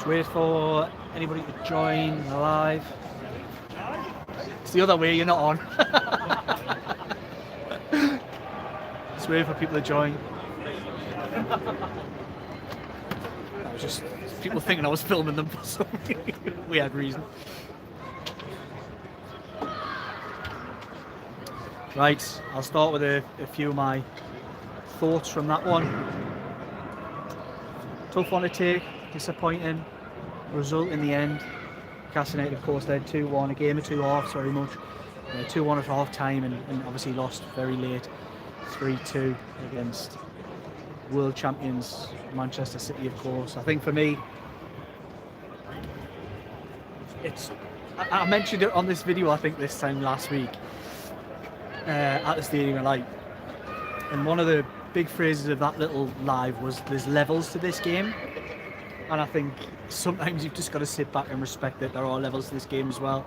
Just wait for anybody to join live. It's the other way, you're not on. Just wait for people to join. That was just people thinking I was filming them for some weird reason. Right, I'll start with a few of my thoughts from that one. Tough one to take, disappointing result in the end. Newcastle United, of course, led 2-1, a game of two halves very much. 2-1 at half time and obviously lost very late 3-2 against world champions Manchester City, of course. I think for me, I mentioned it on this video, I think this time last week at the Stadium of Light, and one of the big phrases of that little live was there's levels to this game, and I think sometimes you've just got to sit back and respect that there are levels to this game as well.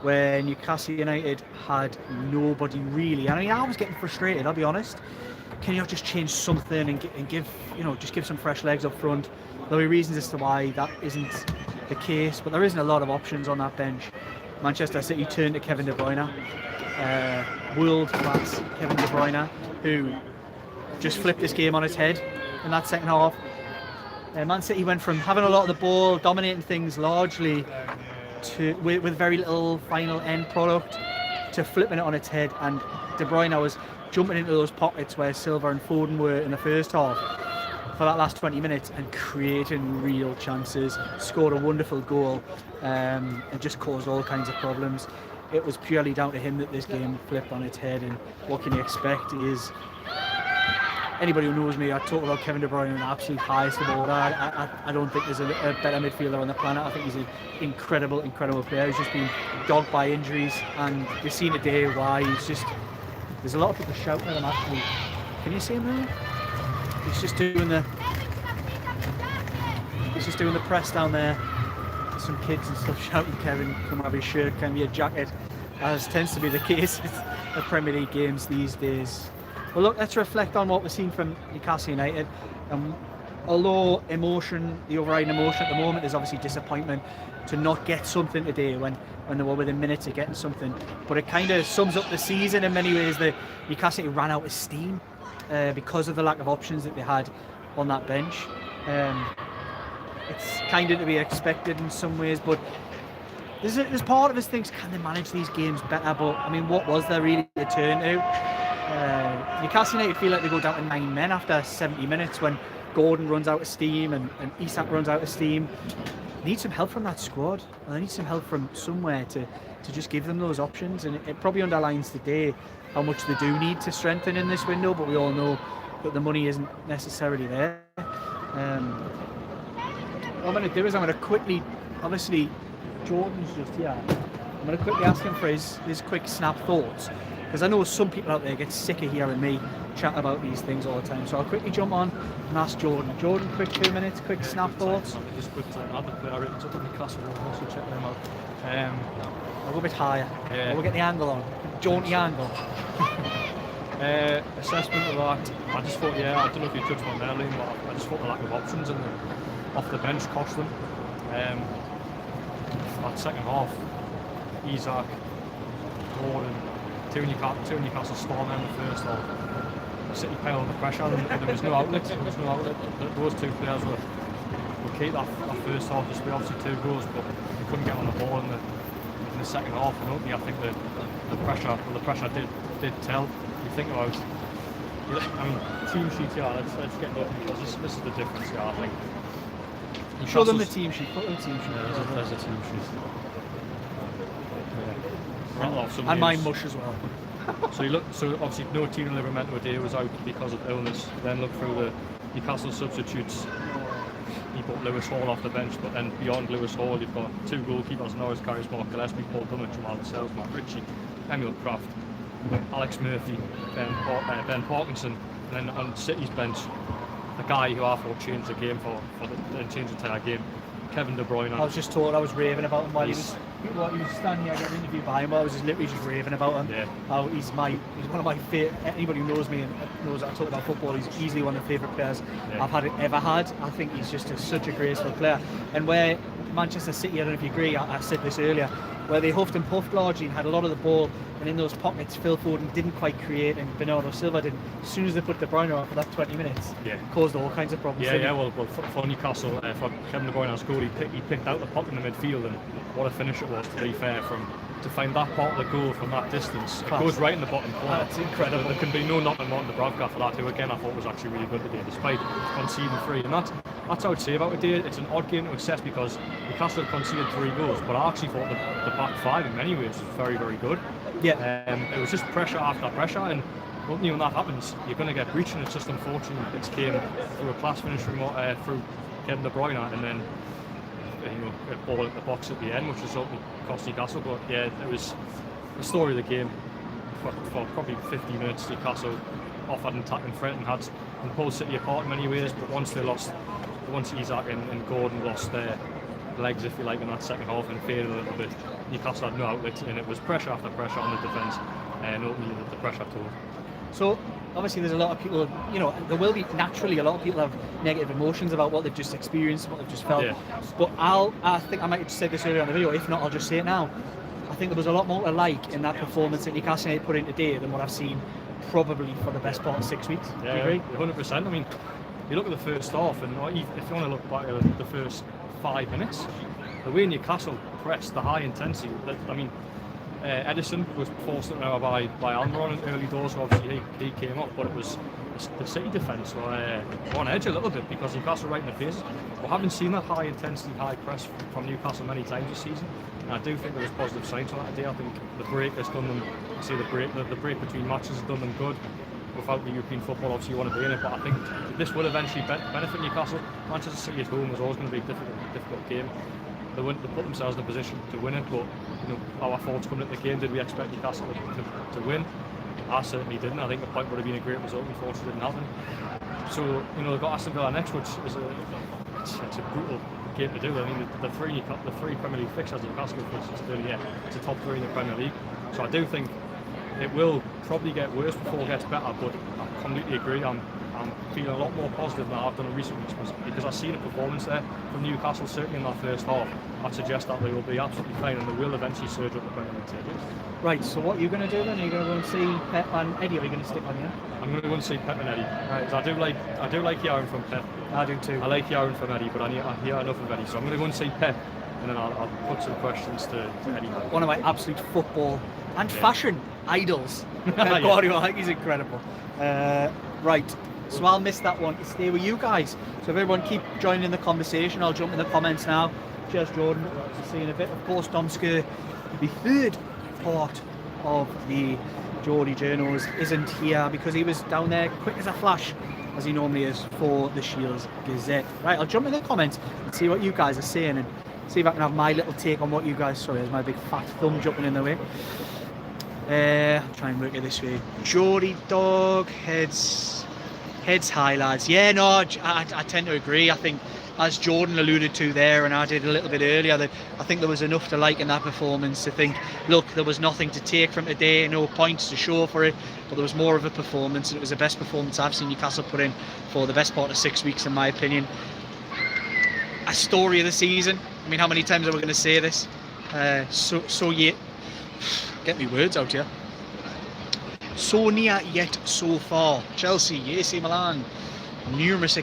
Where Newcastle United had nobody really, I mean, I was getting frustrated, I'll be honest. Can you not just change something and give, you know, just give some fresh legs up front? There'll be reasons as to why that isn't the case, but there isn't a lot of options on that bench. Manchester City turned to Kevin De Bruyne, world-class Kevin De Bruyne, who just flipped this game on its head in that second half. Man City went from having a lot of the ball, dominating things largely, with very little final end product, to flipping it on its head, and De Bruyne was jumping into those pockets where Silva and Foden were in the first half for that last 20 minutes and creating real chances, scored a wonderful goal, and just caused all kinds of problems. It was purely down to him that this game flipped on its head, and what can you expect? Is anybody who knows me, I talk about Kevin De Bruyne in the absolute highest of order. I don't think there's a better midfielder on the planet. I think he's an incredible player. He's just been dogged by injuries, and you've seen today why. There's a lot of people shouting at him actually. Can you see him there? He's just doing the press down there. There's some kids and stuff shouting, Kevin, come have your shirt, can be a jacket, as tends to be the case at Premier League games these days. Well, look, let's reflect on what we've seen from Newcastle United. Although the overriding emotion at the moment is obviously disappointment to not get something today when they were within minutes of getting something. But it kind of sums up the season in many ways. The Newcastle United ran out of steam because of the lack of options that they had on that bench. It's kind of to be expected in some ways, but there's part of us thinks, can they manage these games better? But I mean, what was there really to turn to? Newcastle United feel like they go down to 9 men after 70 minutes when Gordon runs out of steam and Isak runs out of steam. They need some help from that squad, and they need some help from somewhere to just give them those options, and it probably underlines today how much they do need to strengthen in this window, but we all know that the money isn't necessarily there. What I'm going to do is I'm going to quickly, obviously Jordan's just here, I'm going to quickly ask him for his quick snap thoughts, because I know some people out there get sick of hearing me chat about these things all the time. So I'll quickly jump on and ask Jordan. Jordan, quick 2 minutes, quick snap thoughts. Just quick to add the player ratings up in Newcastle, we'll also check them out. I'll go a bit higher. Yeah. We'll get the angle on. Jaunty angle. Assessment of that, I just thought, I don't know if you touched on there, Liam, but I just thought the lack of options off the bench cost them. That second half, Isak, Gordon, two Newcastle storm in the first half. City piled the pressure and there was no outlet. Those two players were key that first half, just be obviously 2 goals, but they couldn't get on the ball in the second half. And opening, I think the pressure did tell. You think about, team sheet, let's get up, because this is the difference, I think. Show them the team sheet. Put the team sheet. There's a team sheet. And my mush as well. So obviously no Tino Livramento today was out because of illness. Then look through the Newcastle substitutes. You put Lewis Hall off the bench, but then beyond Lewis Hall you've got 2 goalkeepers: Norris Karius, Mark Gillespie, Paul Dummett, Jamal Lascelles, Matt Ritchie, Emil Kraft, Alex Murphy, Ben Parkinson, and then on City's bench, the guy who I thought changed the game changed the entire game, Kevin De Bruyne. I was just told, I was raving about him while he People, he was standing here getting interviewed by him. I was just literally just raving about him. Yeah. How he's one of my favorite. Anybody who knows me and knows that I talk about football, he's easily one of the favourite players I've ever had. I think he's just such a graceful player. And where Manchester City, I don't know if you agree, I said this earlier, where they huffed and puffed largely and had a lot of the ball, and in those pockets Phil Foden didn't quite create and Bernardo Silva did. As soon as they put De Bruyne on for that 20 minutes, caused all kinds of problems. Well, for Newcastle, for Kevin De Bruyne as goal, he picked out the puck in the midfield, and what a finish it was, to be fair, to find that part of the goal from that distance. It goes right in the bottom corner. That's incredible. There can be no knocking on Martin Dubravka for that, who again I thought was actually really good today, despite conceding 3. And that's how I would say about today. It's an odd game to assess because Newcastle conceded 3 goals, but I actually thought the back 5 in many ways was very, very good. Yeah. It was just pressure after pressure, and when that happens, you're going to get breached, and it's just unfortunate it came through a class finish through Kevin De Bruyne, and then a ball at the box at the end, which resulted cost Newcastle. But yeah, it was the story of the game for probably 50 minutes. Newcastle offered and attacked in front and pulled City apart in many ways, but once Isak and Gordon lost their legs, if you like, in that second half and faded a little bit, Newcastle had no outlet, and it was pressure after pressure on the defence, and ultimately the pressure told. So obviously there's a lot of people, there will be naturally a lot of people have negative emotions about what they've just experienced, what they've just felt. But I think I might have said this earlier on the video, if not I'll just say it now. I think there was a lot more to like in that performance that Newcastle put in today than what I've seen probably for the best part of 6 weeks. Do you agree? 100%. I mean, you look at the first half, and if you want to look back at the first 5 minutes, the way Newcastle pressed, the high intensity, Edison was forced an hour by Almiron in early doors, so obviously he came up, but it was the City defence were on edge a little bit because Newcastle right in the faces. We haven't seen that high intensity, high press from Newcastle many times this season, and I do think there was positive signs on that today. I think the break has done them, the break between matches has done them good. Without the European football, obviously you want to be in it, but I think this will eventually benefit Newcastle. Manchester City at home was always going to be a difficult game. They put themselves in a position to win it, but our thoughts coming at the game, did we expect Newcastle to win? I certainly didn't. I think the point would have been a great result, unfortunately it didn't happen. So they've got Aston Villa next, which is a brutal game to do. I mean the three Premier League fixtures Newcastle fixtures it's a top 3 in the Premier League. So I do think it will probably get worse before it gets better, but I completely agree. I'm feeling a lot more positive than I've done in recent weeks because I've seen a performance there from Newcastle, certainly in that first half. I'd suggest that they will be absolutely fine and they will eventually surge up the Premier League tables. Right, so what are you going to do then? Are you going to go and see Pep and Eddie, or are you going to stick on here? I'm going to go and see Pep and Eddie. Right. I do like hearing from Pep. I do too. I like hearing from Eddie, but I hear enough of Eddie, so I'm going to go and see Pep, and then I'll put some questions to Eddie. One of my absolute football and fashion idols. Guardiola, he's incredible. Right, so I'll miss that one to stay with you guys. So if everyone keep joining in the conversation, I'll jump in the comments now. Cheers, Jordan. See you in a bit. Of course, Domske, the third part of the Geordie Journos, isn't here because he was down there quick as a flash, as he normally is, for the Shields Gazette. Right, I'll jump in the comments and see what you guys are saying and see if I can have my little take on what you guys. Sorry, there's my big fat thumb jumping in the way. I'll try and work it this way. Geordie dog, heads high, lads. Yeah, no, I tend to agree. I think, as Jordan alluded to there, and I did a little bit earlier, that I think there was enough to like in that performance to think, look, there was nothing to take from today, no points to show for it, but there was more of a performance, and it was the best performance I've seen Newcastle put in for the best part of 6 weeks, in my opinion. A story of the season. I mean, how many times are we going to say this? Get me words out here. So near yet so far. Chelsea, AC Milan, numerous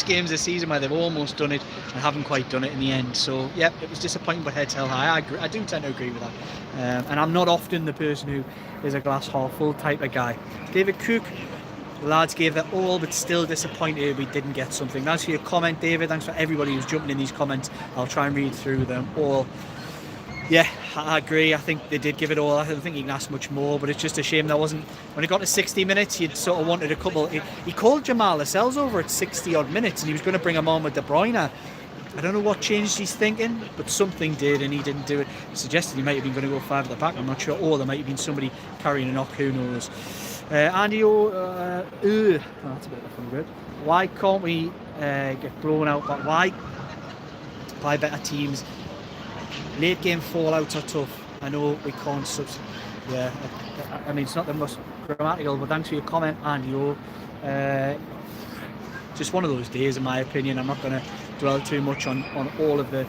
games this season where they've almost done it and haven't quite done it in the end. So yeah, it was disappointing, but heads held high. I do tend to agree with that. And I'm not often the person who is a glass half full type of guy. David Cook, the lads gave their all, but still disappointed we didn't get something. Thanks for your comment, David. Thanks for everybody who's jumping in these comments. I'll try and read through them all. Yeah, I agree. I think they did give it all. I don't think you can ask much more, but it's just a shame that wasn't. When it got to 60 minutes, you'd sort of wanted a couple. He called Jamal Lascelles over at 60 odd minutes, and he was going to bring him on with De Bruyne. I don't know what changed his thinking, but something did, and he didn't do it. He suggested he might have been going to go 5 at the back. I'm not sure. Or there might have been somebody carrying a knock. Who knows? Andy, that's a bit of a fun word. Why can't we get blown out? But why? By better teams Late game fallouts are tough. I know we can't yeah, I mean, it's not the most grammatical, but thanks for your comment, and your just one of those days, in my opinion. I'm not going to dwell too much on all of the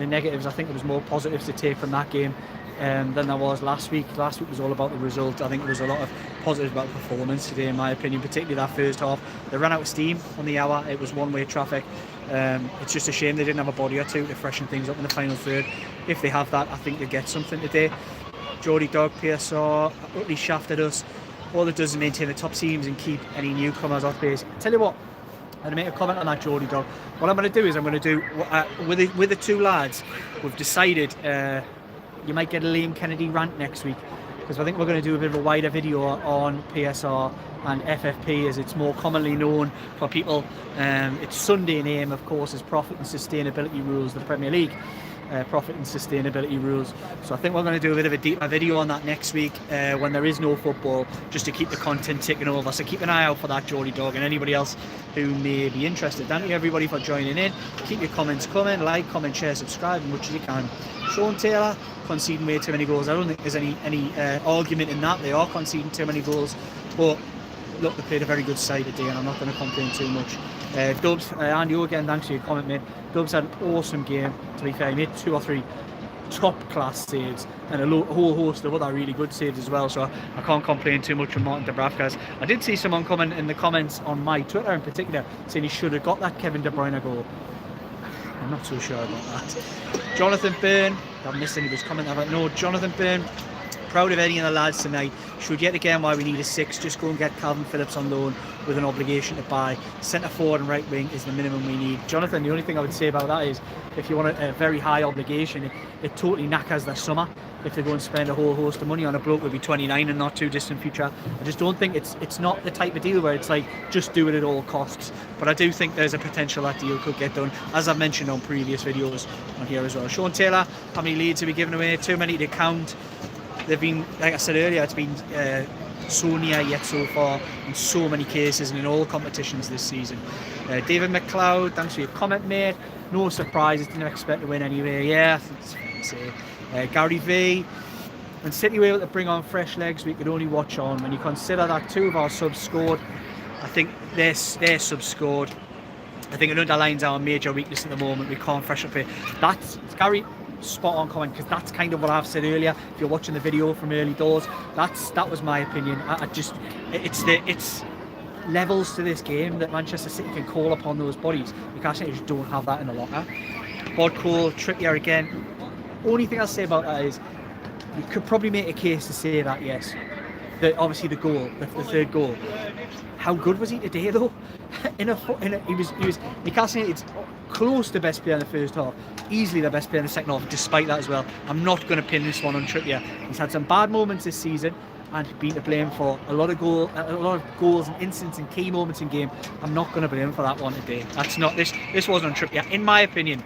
negatives. I think there was more positives to take from that game than there was last week. Last week was all about the result. I think there was a lot of positives about performance today, in my opinion, particularly that first half. They ran out of steam on the hour. It was one-way traffic. It's just a shame they didn't have a body or two to freshen things up in the final third. If they have that, I think they get something today. Geordie Dog, PSR, utterly shafted us. All it does is maintain the top teams and keep any newcomers off base. Tell you what, I'm going to make a comment on that Geordie Dog. What I'm going to do is I'm going to do, with the two lads, we've decided you might get a Liam Kennedy rant next week, because I think we're going to do a bit of a wider video on PSR and FFP, as it's more commonly known for people. It's Sunday name, of course, is Profit and Sustainability Rules, the Premier League. Profit and sustainability rules. So I think we're going to do a bit of a deeper video on that next week when there is no football, just to keep the content ticking over. So keep an eye out for that, Geordie Dog, and anybody else who may be interested. Thank you everybody for joining in. Keep your comments coming. Like, comment, share, subscribe as much as you can. Sean Taylor conceding way too many goals. I don't think there's any argument in that. They are conceding too many goals, but look, they played a very good side today, and I'm not going to complain too much. Dubs, and you again, thanks for your comment, mate. Dubs had an awesome game, to be fair. He made 2 or 3 top class saves and a whole host of other really good saves as well, so I can't complain too much from Martin Dubravka. I did see someone comment in the comments on my Twitter in particular saying he should have got that Kevin De Bruyne goal. I'm not so sure about that. Jonathan Byrne, I missed any of his comment about. No, Jonathan Byrne, proud of Eddie and the lads tonight. Should yet again why we need a 6. Just go and get Calvin Phillips on loan with an obligation to buy. Centre forward and right wing is the minimum we need. Jonathan, the only thing I would say about that is if you want a very high obligation, it totally knackers their summer if they go and spend a whole host of money on a bloke who'll be 29 in not too distant future. I just don't think it's not the type of deal where it's like just do it at all costs. But I do think there's a potential that deal could get done, as I've mentioned on previous videos on here as well. Sean Taylor, how many leads have we given away? Too many to count. They've been, like I said earlier, it's been so near yet so far in so many cases and in all competitions this season. David McLeod, thanks for your comment, mate. No surprises, didn't expect to win anyway. Yeah, I think it's fair to say. Gary V, and City were able to bring on fresh legs we could only watch on. When you consider that 2 of our subs scored, I think their subs scored. I think it underlines our major weakness at the moment. We can't fresh up here. That's Gary. Spot on comment, because that's kind of what I've said earlier. If you're watching the video from early doors, that was my opinion. It's levels to this game that Manchester City can call upon those bodies. Newcastle just don't have that in the locker. Bod Cole, Trippier again. Only thing I'll say about that is you could probably make a case to say that yes, obviously the goal, the third goal. How good was he today though? He was Newcastle United's close to best player in the first half, easily the best player in the second half. Despite that as well, I'm not going to pin this one on Trippier. He's had some bad moments this season and been to blame for a lot of goals and incidents and key moments in game. I'm not going to blame him for that one today. That's not this wasn't on Trippier, in my opinion.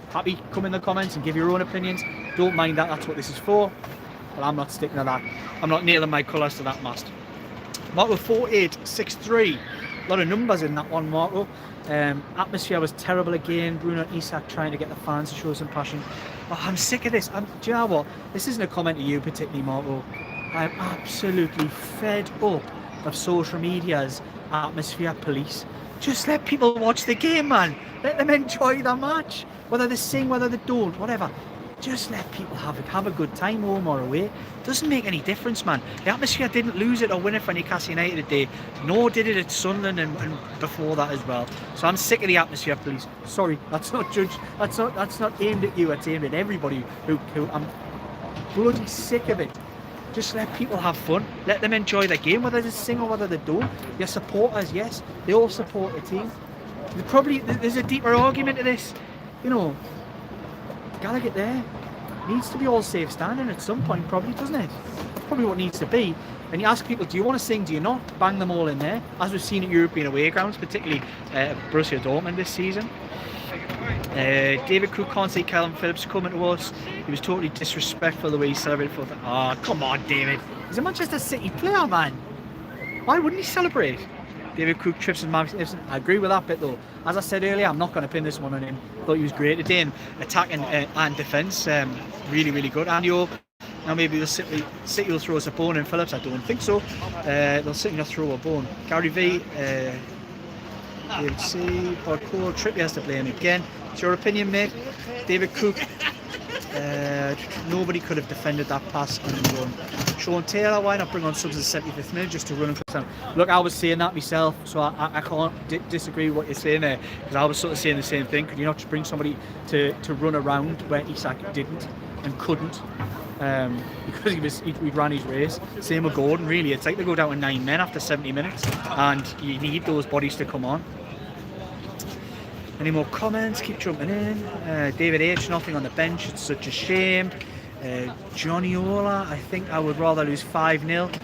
Happy, come in the comments and give your own opinions. Don't mind that. That's what this is for. But I'm not sticking to that. I'm not nailing my colours to that mast. Marco 4863. A lot of numbers in that one, Marco. Atmosphere was terrible again. Bruno and Isak trying to get the fans to show some passion. Oh, I'm sick of this. Do you know what? This isn't a comment to you particularly, Marco. I'm absolutely fed up of social media's atmosphere police. Just let people watch the game, man. Let them enjoy the match. Whether they sing, whether they don't, whatever. Just let people have a good time, home or away. Doesn't make any difference, man. The atmosphere didn't lose it or win it for Newcastle United today, nor did it at Sunderland and before that as well. So I'm sick of the atmosphere police. Sorry, that's not judged. That's not aimed at you. It's aimed at everybody who I'm bloody sick of it. Just let people have fun. Let them enjoy the game, whether they sing or whether they don't. Your supporters, yes, they all support the team. There's a deeper argument to this. You know, Gallagher there needs to be all safe standing at some point, probably, doesn't it? Probably what needs to be. And you ask people, do you want to sing, do you not? Bang them all in there, as we've seen at European away grounds, particularly Borussia Dortmund this season. David Cook can't see Calvin Phillips coming to us. He was totally disrespectful the way he celebrated for the... Oh, come on, David. He's a Manchester City player, man. Why wouldn't he celebrate? David Cook trips and magnificent. I agree with that bit though. As I said earlier, I'm not going to pin this one on him. Thought he was great today in attacking and defence. Really, really good. And York. Now maybe City will throw us a bone in Phillips. I don't think so. They'll certainly not throw a bone. Gary V. David C. Bod Cole. Trippier has to blame again. It's your opinion, mate. David Cook. Nobody could have defended that pass on the run. Sean Taylor, why not bring on subs at the 75th minute just to run and cut down? Look, I was saying that myself, so I can't disagree with what you're saying there, because I was sort of saying the same thing. Could you not just bring somebody to run around where Isak didn't and couldn't? Because he ran his race. Same with Gordon, really. It's like they go down to 9 men after 70 minutes, and you need those bodies to come on. Any more comments? Keep jumping in. David H, nothing on the bench. It's such a shame. Johnny Ola, I think I would rather lose 5-0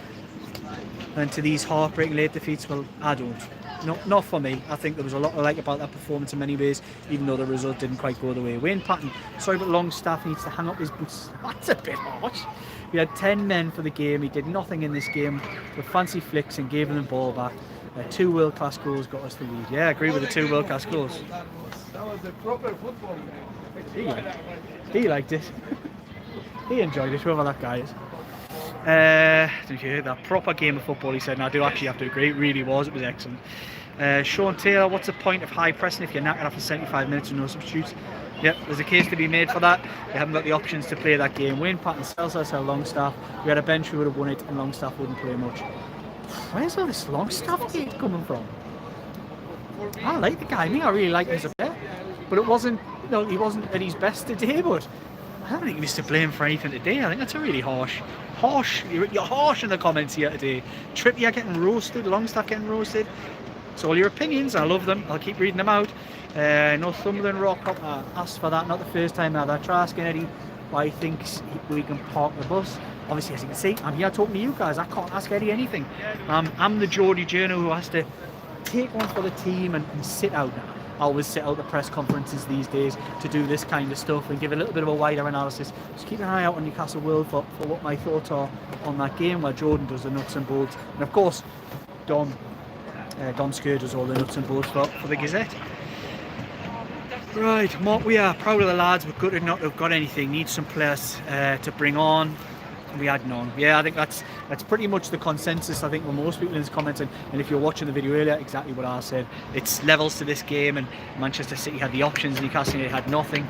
than to these heartbreaking late defeats. Well, I don't. No, not for me. I think there was a lot to like about that performance in many ways, even though the result didn't quite go the way. Wayne Patton, sorry, but Longstaff needs to hang up his boots. That's a bit harsh. We had 10 men for the game. He did nothing in this game with fancy flicks and gave them the ball back. 2 world-class goals got us the lead. Yeah, I agree with the 2 world-class goals. That was a proper football. He liked it. He enjoyed it, whoever that guy is. Did you hear that? Proper game of football, he said, and I do actually have to agree, it really was, it was excellent. Sean Taylor, what's the point of high pressing if you're knackered after 75 minutes and no substitutes? Yep, there's a case to be made for that. We haven't got the options to play that game. Wayne Patton sells us our Longstaff. We had a bench, we would have won it, and Longstaff wouldn't play much. Where's all this Longstaff hate coming from? I like the guy, I really like him as a player, but it wasn't, he wasn't at his best today, but I don't think he was to blame for anything today. I think that's a really harsh, you're harsh in the comments here today. Trippier getting roasted, Longstaff getting roasted. It's all your opinions, I love them, I'll keep reading them out. Northumberland Rock asked for that, not the first time now. They're asking Eddie why he thinks we can park the bus. Obviously, as you can see, I'm here talking to you guys. I can't ask Eddie anything. I'm the Geordie journo who has to take one for the team and sit out now. I always sit out the press conferences these days to do this kind of stuff and give a little bit of a wider analysis. Just keep an eye out on Newcastle World for what my thoughts are on that game, where Jordan does the nuts and bolts. And of course, Dom Sker does all the nuts and bolts for the Gazette. Right, Mark, we are proud of the lads. We're gutted not to have got anything. Need some players to bring on. We had none. Yeah, I think that's pretty much the consensus, I think, with most people in this comments. And if you're watching the video earlier, exactly what I said. It's levels to this game, and Manchester City had the options, Newcastle United had nothing.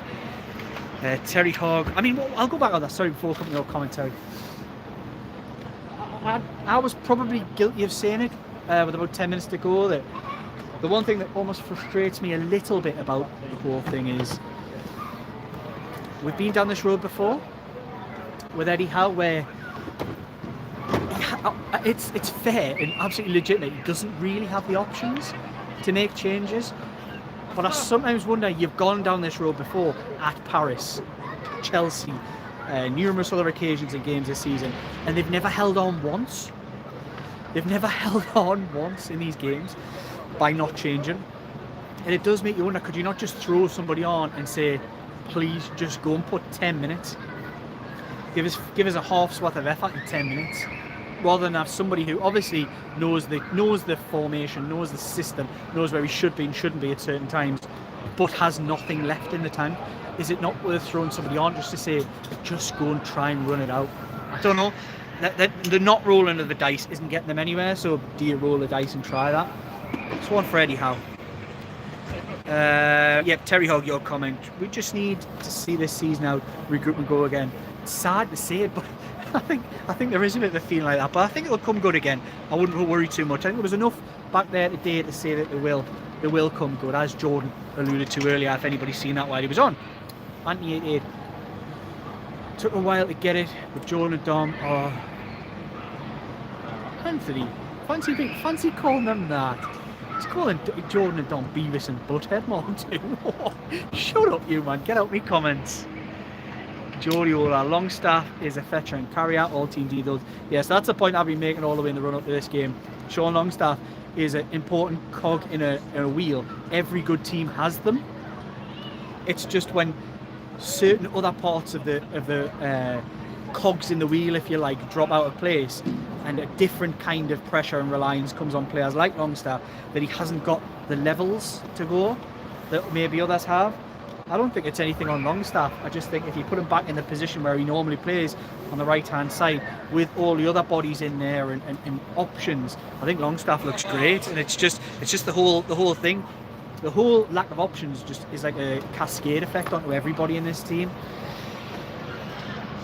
Terry Hogg, I mean, I'll go back on that, sorry, before coming to your commentary. I was probably guilty of saying it with about 10 minutes to go, that the one thing that almost frustrates me a little bit about the whole thing is we've been down this road before with Eddie Howe, where it's fair and absolutely legitimate. He doesn't really have the options to make changes. But I sometimes wonder, you've gone down this road before at Paris, Chelsea, numerous other occasions in games this season, and they've never held on once. They've never held on once in these games by not changing. And it does make you wonder, could you not just throw somebody on and say, please just go and put 10 minutes? Give us a half's worth of effort in 10 minutes, rather than have somebody who obviously knows the formation, knows the system, knows where he should be and shouldn't be at certain times, but has nothing left in the tank. Is it not worth throwing somebody on just to say, just go and try and run it out? I don't know. The not rolling of the dice isn't getting them anywhere, so do you roll the dice and try that? It's one for Eddie Howe. Terry Hogg, your comment. We just need to see this season out, regroup and go again. It's sad to say it, but I think there is a bit of a feeling like that. But I think it'll come good again. I wouldn't worry too much. I think there was enough back there today to say that they will come good, as Jordan alluded to earlier, if anybody's seen that while he was on. Anthony 88. Took a while to get it, but Jordan and Dom are... Anthony, fancy calling them that. He's calling Jordan and Dom Beavis and Butthead more too. Shut up, you man. Get out me comments. Geordie Ola, Longstaff is a fetcher and carry out all team details. Yes, that's the point I've been making all the way in the run up to this game. Sean Longstaff is an important cog in a wheel. Every good team has them. It's just when certain other parts of the cogs in the wheel, if you like, drop out of place, and a different kind of pressure and reliance comes on players like Longstaff that he hasn't got the levels to go that maybe others have. I don't think it's anything on Longstaff. I just think if you put him back in the position where he normally plays on the right hand side with all the other bodies in there and options, I think Longstaff looks great. And it's just the whole thing. The whole lack of options just is like a cascade effect onto everybody in this team.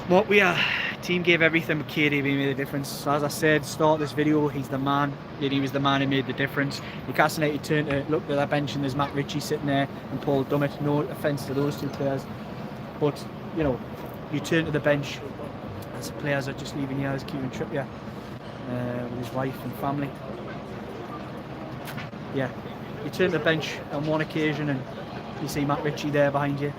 What we are, team gave everything, but KDB made a difference. So as I said, start this video, he's the man. He was the man who made the difference. Newcastle United turned to look at that bench and there's Matt Ritchie sitting there and Paul Dummett. No offence to those two players, but you know, you turn to the bench as players are just leaving here, as Kieran Trippier with his wife and family. Yeah, you turn to the bench on one occasion and you see Matt Ritchie there behind you,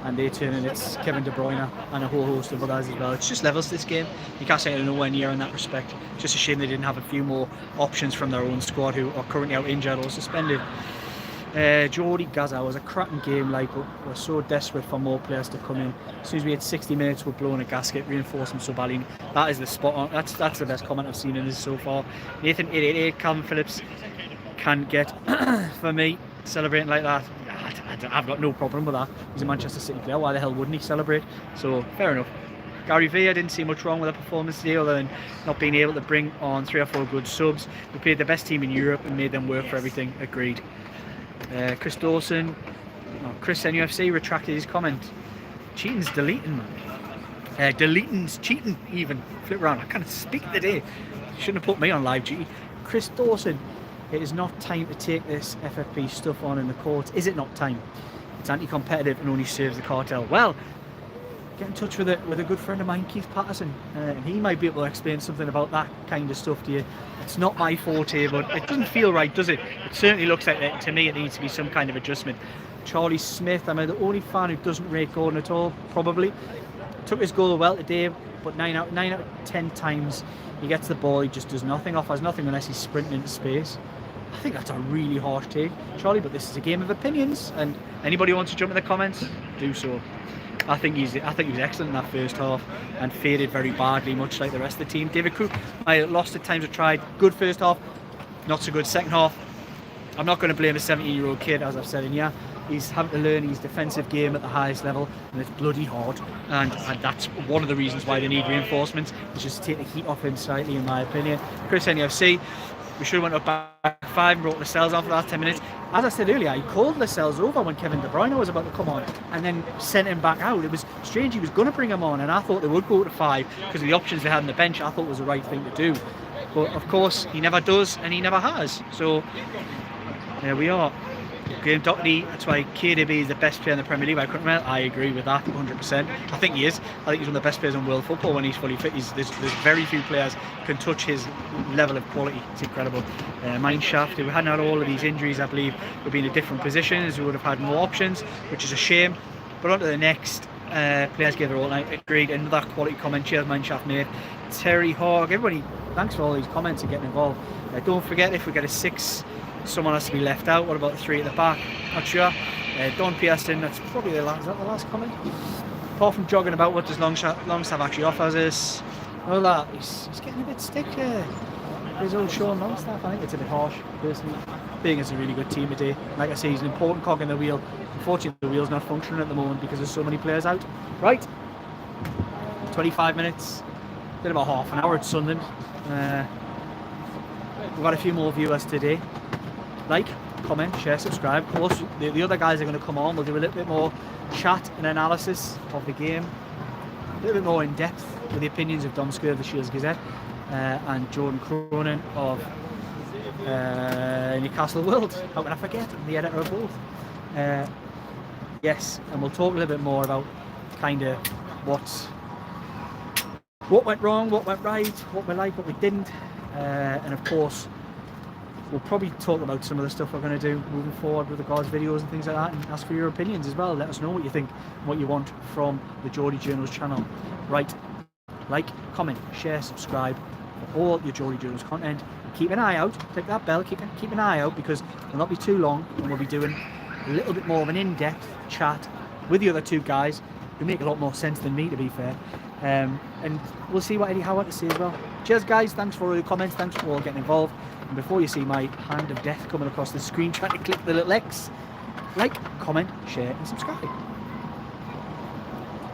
and they turn and it's Kevin De Bruyne and a whole host of others as well. It's just levels to this game. You can't say nowhere near in that respect. Just a shame they didn't have a few more options from their own squad who are currently out injured or suspended. Jordy Gaza was a cracking game, like, but we're so desperate for more players to come in. As soon as we had 60 minutes, we're blowing a gasket, reinforcing Sobalin. That is the spot on. That's the best comment I've seen in this so far. Nathan 888, Calvin Phillips can get for me celebrating like that. I've got no problem with that. He's a Manchester City player. Why the hell wouldn't he celebrate? So fair enough. Gary V, I didn't see much wrong with the performance today other than not being able to bring on 3 or 4 good subs. We played the best team in Europe and made them work for everything. Agreed. Chris Dawson, Chris NUFC retracted his comment. Cheating's deleting, man. Deleting's cheating even. Flip around. I can't speak today. Shouldn't have put me on live duty. Chris Dawson. It is not time to take this FFP stuff on in the courts. Is it not time? It's anti-competitive and only serves the cartel. Well, get in touch with a good friend of mine, Keith Patterson, and he might be able to explain something about that kind of stuff to you. It's not my forte, but it doesn't feel right, does it? It certainly looks like it, to me it needs to be some kind of adjustment. Charlie Smith, am I the only fan who doesn't rate Gordon at all? Probably. Took his goal well today, but 9 out of 10 times he gets the ball, he just does nothing, offers nothing unless he's sprinting into space. I think that's a really harsh take, Charlie, but this is a game of opinions, and anybody who wants to jump in the comments, do so. I think he was excellent in that first half and faded very badly, much like the rest of the team. David Cook, I lost at times, I tried. Good first half, not so good second half. I'm not going to blame a 17-year-old kid, as I've said in here. He's having to learn his defensive game at the highest level, and it's bloody hard. And that's one of the reasons why they need reinforcements, is just to take the heat off him slightly, in my opinion. Chris NUFC, we should have went up back 5 and brought Lascelles on for the last 10 mintes. As I said earlier, he called Lascelles over when Kevin De Bruyne was about to come on and then sent him back out. It was strange, he was going to bring him on, and I thought they would go to 5 because of the options they had on the bench. I thought it was the right thing to do. But of course, he never does and he never has. So there we are. Graham Doherty, that's why KDB is the best player in the Premier League. I agree with that 100%. I think he is. I think he's one of the best players in world football when he's fully fit. There's very few players can touch his level of quality. It's incredible. Mineshaft, if we hadn't had all of these injuries, I believe we'd be in a different position, as we would have had more options, which is a shame. But on to the next. Players gave their all night. Agreed. Another quality comment. Cheers, Mineshaft made. Terry Hogg, everybody, thanks for all these comments and getting involved. Don't forget, if we get a 6, someone has to be left out. What about the 3 at the back? Not sure. Don Pearson, that's probably the last. Is that the last comment? Apart from jogging about, what does Longstaff actually offers us? Well, that he's getting a bit stick. His old Sean Longstaff. I think it's a bit harsh, personally. Being it's a really good team today. Like I say, he's an important cog in the wheel. Unfortunately, the wheel's not functioning at the moment because there's so many players out. Right. 25 minutes. Did about half an hour at Sunderland. We've got a few more viewers today. Like, comment, share, subscribe. Of course, the other guys are going to come on. We'll do a little bit more chat and analysis of the game. A little bit more in depth with the opinions of Dom Square of the Shields Gazette and Jordan Cronin of Newcastle World. How can I forget? I'm the editor of both. Yes, and we'll talk a little bit more about kind of what went wrong, what went right, what we liked, what we didn't. And of course, we'll probably talk about some of the stuff we're going to do moving forward with regards videos and things like that, and ask for your opinions as well. Let us know what you think, what you want from the Geordie Journals channel. Right, like, comment, share, subscribe for all your Geordie Journals content. Keep an eye out, click that bell, keep an eye out, because it'll not be too long and we'll be doing a little bit more of an in-depth chat with the other 2 guys who make a lot more sense than me, to be fair. And we'll see what Eddie Howe had to say as well. Cheers, guys. Thanks for all your comments. Thanks for all getting involved. And before you see my hand of death coming across the screen trying to click the little X, like, comment, share, and subscribe.